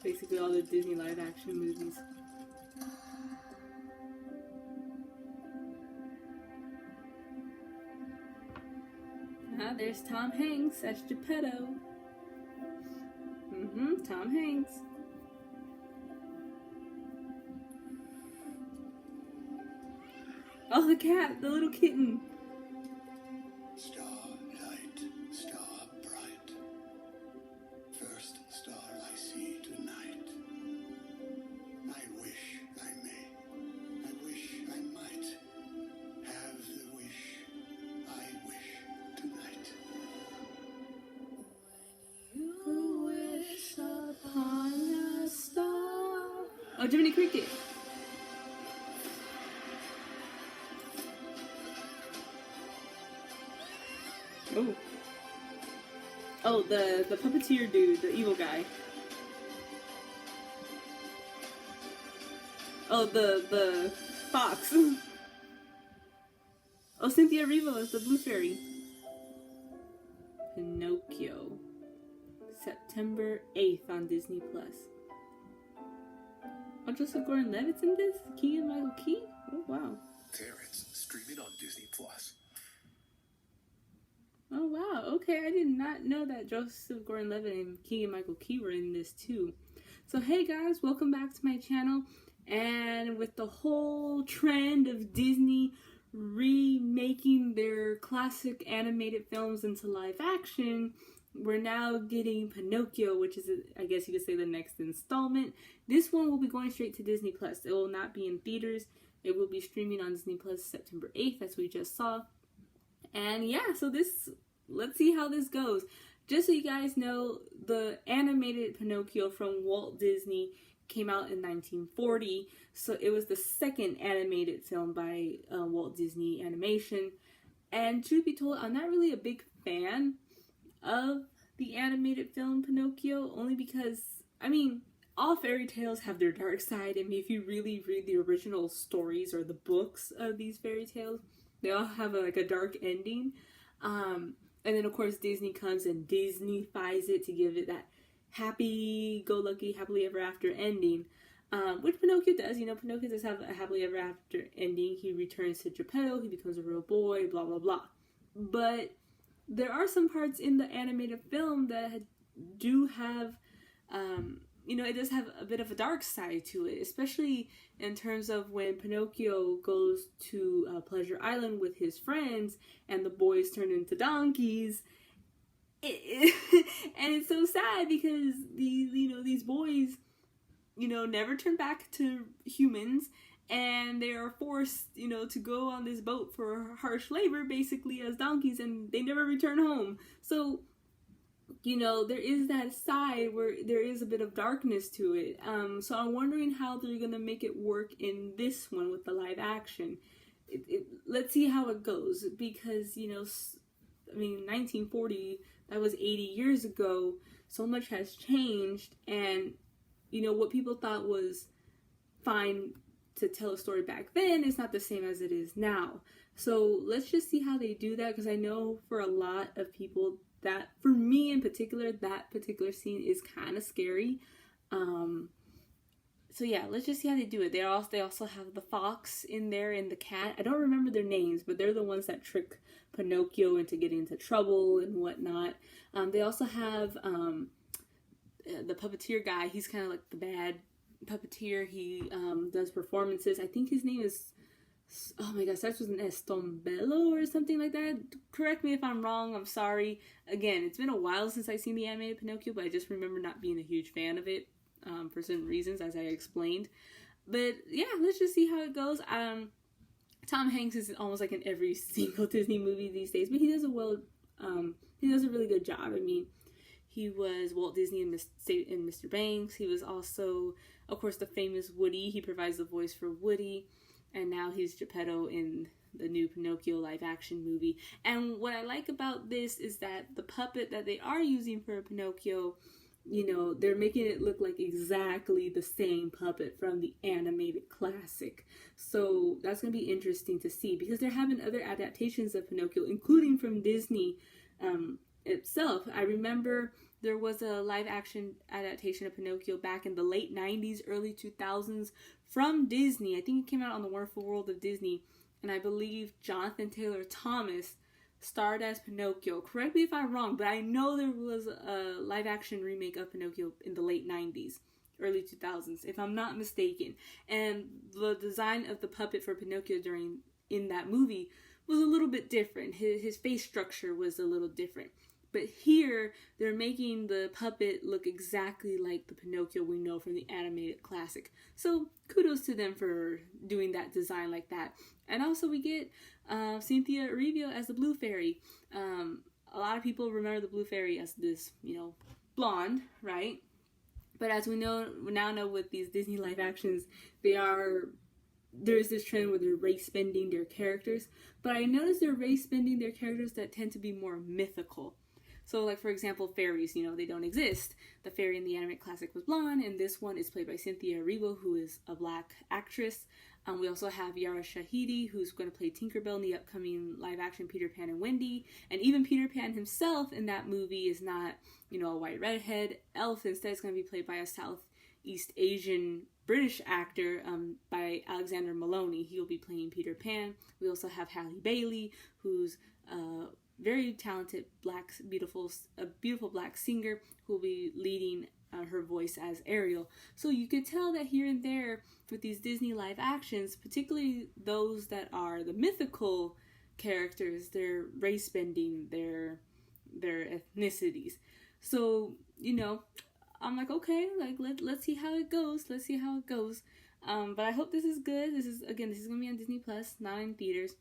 Basically all the Disney live action movies. Ah, there's Tom Hanks as Geppetto. Tom Hanks. Oh, the cat, the little kitten. Starlight, star bright, first star I see tonight. I wish I may, I wish I might have the wish I wish tonight. When you wish upon a star. Oh, Jiminy Cricket. Oh. Oh, the puppeteer dude, the evil guy. Oh, the fox. Oh, Cynthia Erivo is the blue fairy. Pinocchio. September 8th on Disney Plus. Oh, Joseph Gordon-Levitt's in this? Keegan-Michael Key? Oh, wow. Terrence, streaming on Disney Plus. Oh, wow. Okay, I did not know that Joseph Gordon-Levitt and Keegan-Michael Key were in this too. So, hey guys, welcome back to my channel. And with the whole trend of Disney remaking their classic animated films into live action, we're now getting Pinocchio, which is, I guess you could say, the next installment. This one will be going straight to Disney Plus. It will not be in theaters. It will be streaming on Disney Plus September 8th, as we just saw. And yeah, so let's see how this goes. Just so you guys know, the animated Pinocchio from Walt Disney came out in 1940. So it was the second animated film by Walt Disney Animation. And truth be told, I'm not really a big fan of the animated film Pinocchio, only because, I mean, all fairy tales have their dark side. I mean, if you really read the original stories or the books of these fairy tales, they all have a dark ending. And then, of course, Disney comes and Disney-fies it to give it that happy-go-lucky, happily ever after ending. Which Pinocchio does. You know, Pinocchio does have a happily ever after ending. He returns to Geppetto, he becomes a real boy, blah, blah, blah. But there are some parts in the animated film that do have, you know, it does have a bit of a dark side to it, especially in terms of when Pinocchio goes to Pleasure Island with his friends and the boys turn into donkeys. And it's so sad because these boys, you know, never turn back to humans, and they are forced, you know, to go on this boat for harsh labor, basically as donkeys, and they never return home. So, you know, there is that side where there is a bit of darkness to it. So I'm wondering how they're going to make it work in this one with the live action. Let's see how it goes, because, you know, I mean, 1940, that was 80 years ago. So much has changed, and, you know, what people thought was fine to tell a story back then is not the same as it is now. So let's just see how they do that, because I know for a lot of people, that, for me in particular, that particular scene is kind of scary. So yeah, let's just see how they do it. They also have the fox in there and the cat. I don't remember their names, but they're the ones that trick Pinocchio into getting into trouble and whatnot. They also have the puppeteer guy. He's kind of like the bad puppeteer. He does performances. I think his name is, oh my gosh, starts with an S, Tombello or something like that. Correct me if I'm wrong, I'm sorry. Again, it's been a while since I've seen the animated Pinocchio, but I just remember not being a huge fan of it for certain reasons, as I explained. But yeah, let's just see how it goes. Tom Hanks is almost like in every single Disney movie these days, but he does a really good job. I mean, he was Walt Disney in Mr. Banks. He was also, of course, the famous Woody. He provides the voice for Woody. And now he's Geppetto in the new Pinocchio live action movie. And what I like about this is that the puppet that they are using for Pinocchio, you know, they're making it look like exactly the same puppet from the animated classic. So that's going to be interesting to see, because there have been other adaptations of Pinocchio, including from Disney itself. I remember there was a live action adaptation of Pinocchio back in the late 90s, early 2000s from Disney. I think it came out on the Wonderful World of Disney, and I believe Jonathan Taylor Thomas starred as Pinocchio. Correct me if I'm wrong, but I know there was a live action remake of Pinocchio in the late 90s, early 2000s, if I'm not mistaken. And the design of the puppet for Pinocchio in that movie was a little bit different. His face structure was a little different. But here, they're making the puppet look exactly like the Pinocchio we know from the animated classic. So, kudos to them for doing that design like that. And also, we get Cynthia Erivo as the Blue Fairy. A lot of people remember the Blue Fairy as this, blonde, right? But as we now know with these Disney live actions, there's this trend where they're race bending their characters. But I noticed they're race bending their characters that tend to be more mythical. So, like, for example, fairies, they don't exist. The fairy in the animated classic was blonde, and this one is played by Cynthia Erivo, who is a black actress. We also have Yara Shahidi, who's going to play Tinkerbell in the upcoming live-action Peter Pan and Wendy. And even Peter Pan himself in that movie is not, a white redhead elf. Instead, it's going to be played by a Southeast Asian British actor by Alexander Maloney. He'll be playing Peter Pan. We also have Halle Bailey, who's very talented beautiful black singer who will be leading her voice as Ariel. So you could tell that here and there with these Disney live actions, particularly those that are the mythical characters, they're race bending their ethnicities. So, I'm like, okay, like let's see how it goes. But I hope this is good. This is going to be on Disney Plus, not in theaters.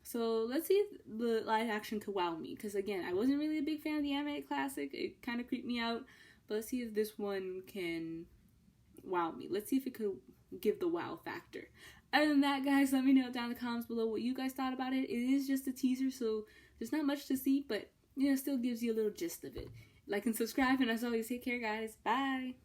So let's see if the live action could wow me. Because again, I wasn't really a big fan of the animated classic. It kind of creeped me out. But let's see if this one can wow me. Let's see if it could give the wow factor. Other than that, guys, let me know down in the comments below what you guys thought about it. It is just a teaser, so there's not much to see. But, still gives you a little gist of it. Like and subscribe. And as always, take care, guys. Bye.